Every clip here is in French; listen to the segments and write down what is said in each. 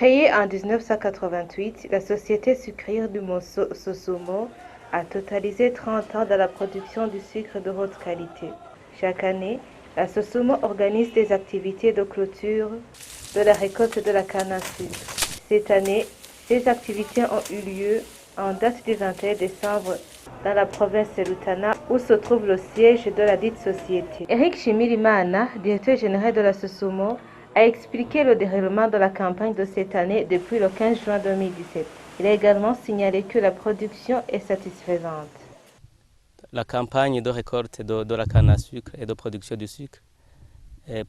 Créée en 1988, la société sucrière du Sosomo a totalisé 30 ans dans la production du sucre de haute qualité. Chaque année, la Sosomo organise des activités de clôture de la récolte de la canne à sucre. Cette année, ces activités ont eu lieu en date du 21 décembre dans la province de Rutana, où se trouve le siège de la dite société. Eric Shimirimana, directeur général de la Sosomo, a expliqué le déroulement de la campagne de cette année depuis le 15 juin 2017. Il a également signalé que la production est satisfaisante. La campagne de récolte de la canne à sucre et de production du sucre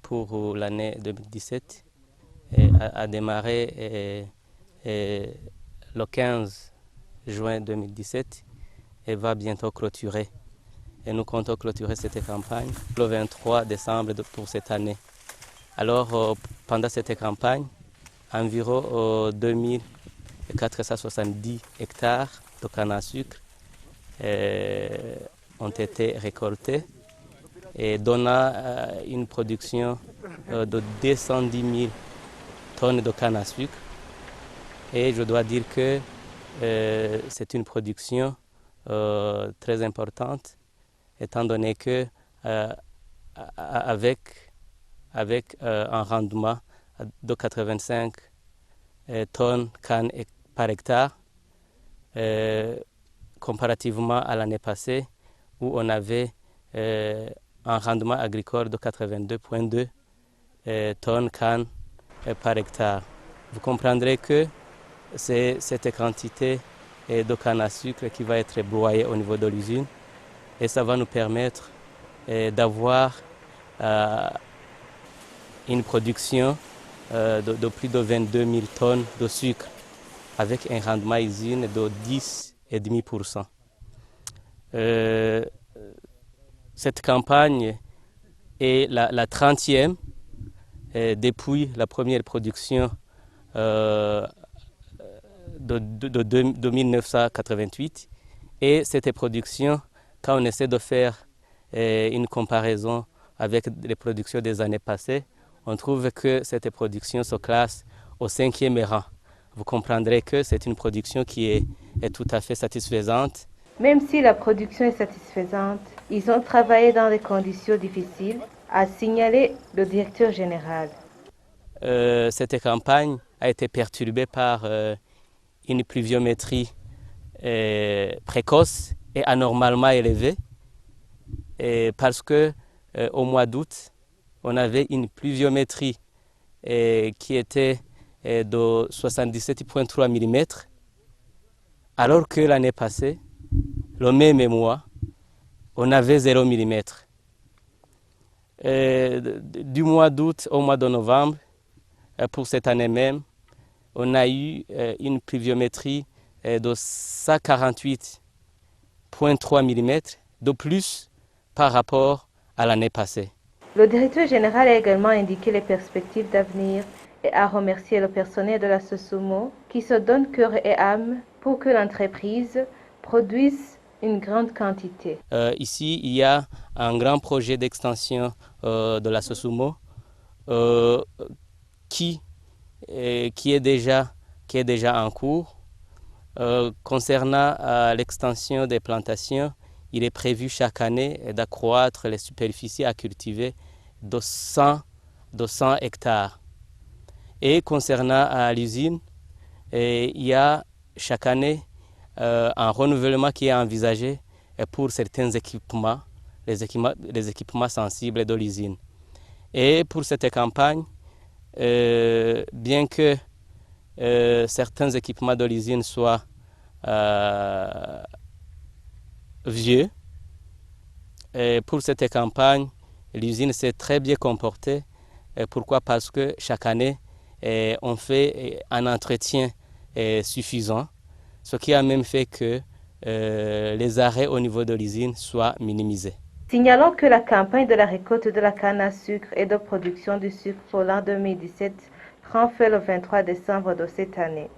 pour l'année 2017 a démarré le 15 juin 2017 et va bientôt clôturer. Et nous comptons clôturer cette campagne le 23 décembre pour cette année. Alors, pendant cette campagne, environ 2470 hectares de canne à sucre ont été récoltés et donnant une production de 210 000 tonnes de canne à sucre. Et je dois dire que c'est une production très importante, étant donné que avec un rendement de 85 tonnes canne par hectare, comparativement à l'année passée où on avait un rendement agricole de 82,2 tonnes canne par hectare. Vous comprendrez que c'est cette quantité de canne à sucre qui va être broyée au niveau de l'usine et ça va nous permettre d'avoir une production de plus de 22 000 tonnes de sucre avec un rendement usine de 10,5%. Cette campagne est la 30e depuis la première production de 1988. Et cette production, quand on essaie de faire une comparaison avec les productions des années passées, on trouve que cette production se classe au 5e rang. Vous comprendrez que c'est une production qui est tout à fait satisfaisante. Même si la production est satisfaisante, ils ont travaillé dans des conditions difficiles, a signalé le directeur général. Cette campagne a été perturbée par une pluviométrie précoce et anormalement élevée, parce que au mois d'août, on avait une pluviométrie qui était de 77,3 mm, alors que l'année passée, le même mois, on avait 0 mm. Du mois d'août au mois de novembre, pour cette année même, on a eu une pluviométrie de 148,3 mm de plus par rapport à l'année passée. Le directeur général a également indiqué les perspectives d'avenir et a remercié le personnel de la Sosomo qui se donne cœur et âme pour que l'entreprise produise une grande quantité. Ici, il y a un grand projet d'extension de la Sosomo qui est déjà en cours. Concernant l'extension des plantations, il est prévu chaque année d'accroître les superficies à cultiver de 100 hectares. Et concernant l'usine, il y a chaque année un renouvellement qui est envisagé pour certains équipements, les équipements sensibles de l'usine. Et pour cette campagne, bien que certains équipements de l'usine soient vieux, pour cette campagne, l'usine s'est très bien comportée. Pourquoi? Parce que chaque année, on fait un entretien suffisant, ce qui a même fait que les arrêts au niveau de l'usine soient minimisés. Signalons que la campagne de la récolte de la canne à sucre et de production du sucre pour l'an 2017 prend fin le 23 décembre de cette année.